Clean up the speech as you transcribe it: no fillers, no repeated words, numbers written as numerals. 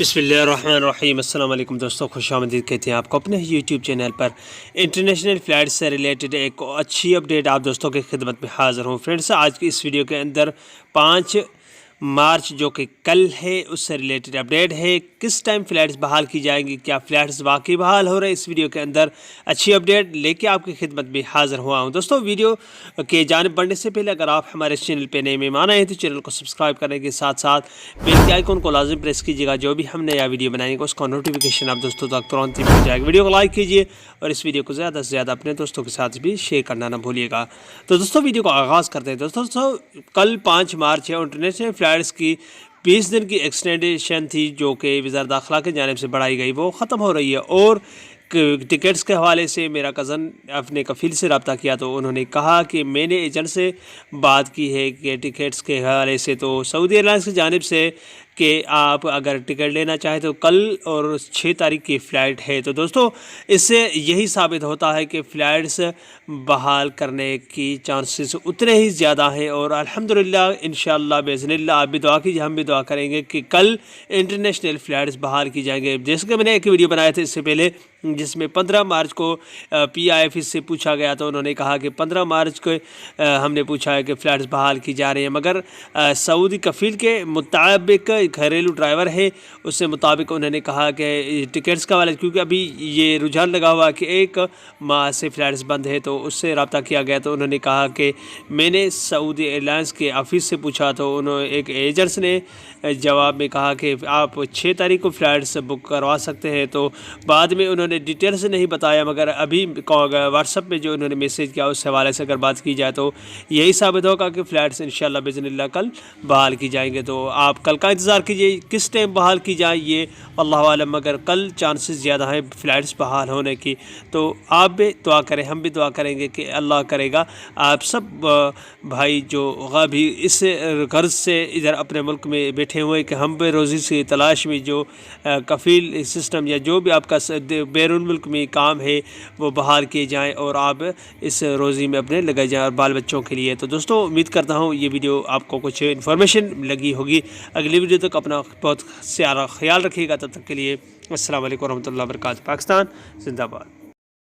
बिस्मिल्लाहिर्रहमानिर्रहीम। अस्सलाम वालेकुम दोस्तों, खुश आमदीद कहते हैं आपको अपने यूट्यूब चैनल पर। इंटरनेशनल फ़्लाइट से रिलेटेड एक अच्छी अपडेट आप दोस्तों की खिदमत में हाज़िर हूँ। फ्रेंड्स, आज की इस वीडियो के अंदर 5 मार्च जो कि कल है उससे रिलेटेड अपडेट है। किस टाइम फ़्लाइट्स बहाल की जाएंगी, क्या फ़्लाइट्स वाकई बहाल हो रहे हैं, इस वीडियो के अंदर अच्छी अपडेट लेके आपकी खिदमत में हाज़िर हुआ हूँ। दोस्तों, वीडियो के जानिब बढ़ने से पहले अगर आप हमारे चैनल पे नए मेहमान आए हैं तो चैनल को सब्सक्राइब करने के साथ साथ बेल के आइकन को लाजिम प्रेस कीजिएगा। जो भी हम नया वीडियो बनाएंगे उसका नोटिफिकेशन आप दोस्तों तक तुरंत ही पहुँच जाएगा। वीडियो को लाइक कीजिए और इस वीडियो को ज़्यादा से ज़्यादा अपने दोस्तों के साथ भी शेयर करना ना भूलिएगा। तो दोस्तों, वीडियो को आगाज़ करते हैं। दोस्तों, कल 5 मार्च है। इंटरनेशनल फ़्लाइट्स की 20 दिन की एक्सटेंडेशन थी जो कि वज़ारत दाखिला की जानिब से बढ़ाई गई, वो ख़त्म हो रही है। और टिकट्स के हवाले से मेरा कज़न अपने कफ़ील से रब्ता किया तो उन्होंने कहा कि मैंने एजेंट से बात की है कि टिकट्स के हवाले से तो सऊदी एयरलाइंस की जानिब से कि आप अगर टिकट लेना चाहें तो कल और 6 तारीख की फ़्लाइट है। तो दोस्तों, इससे यही साबित होता है कि फ़्लाइट्स बहाल करने की चांसेस उतने ही ज़्यादा हैं। और अल्हम्दुलिल्लाह इंशाअल्लाह बिइज़्निल्लाह आप भी दुआ कीजिए, हम भी दुआ करेंगे कि कल इंटरनेशनल फ़्लाइट्स बहाल की जाएंगे। जैसे कि मैंने एक वीडियो बनाया था इससे पहले जिसमें 15 मार्च को PIF से पूछा गया तो उन्होंने कहा कि 15 मार्च को हमने पूछा है कि फ़्लाइट्स बहाल की जा रही हैं, मगर सऊदी कफ़ील के मुताबिक घरेलू ड्राइवर है उससे मुताबिक उन्होंने कहा कि टिकट्स का वाला, क्योंकि अभी ये रुझान लगा हुआ कि 1 माह से फ़्लाइट्स बंद है तो उससे रब्ता किया गया। तो उन्होंने कहा कि मैंने सऊदी एयरलाइंस के ऑफिस से पूछा तो उन्होंने एक एजेंट्स ने जवाब में कहा कि आप 6 तारीख को फ़्लाइट्स बुक करवा सकते हैं। तो बाद में उन्होंने डिटेल से नहीं बताया, मगर अभी व्हाट्सएप में जो उन्होंने मैसेज किया उस हवाले से अगर बात की जाए तो यही साबित होगा कि फ़्लाइट्स इंशाअल्लाह बिइज़्निल्लाह कल बहाल की जाएंगे। तो आप कल का इंतज़ार कीजिए किस टाइम बहाल की जाए ये अल्लाह आलम, मगर कल चांसेस ज़्यादा हैं फ़्लाइट्स बहाल होने की। तो आप भी दुआ करें, हम भी दुआ करेंगे कि अल्लाह करेगा आप सब भाई जो भी इस गर्ज से इधर अपने मुल्क में बैठे हुए कि हम रोज़ी की तलाश में जो कफ़ील सिस्टम या जो भी आपका बैरून मुल्क में काम है वो बहाल किए जाएँ और आप इस रोज़ी में अपने लगे जाएँ और बाल बच्चों के लिए। तो दोस्तों, उम्मीद करता हूँ ये वीडियो आपको कुछ इन्फॉर्मेशन लगी होगी। अगली वीडियो तक अपना बहुत सारा ख्याल रखिएगा। तब तक के लिए अस्सलाम वालेकुम रहमतुल्लाहि व बरकातहू। पाकिस्तान जिंदाबाद।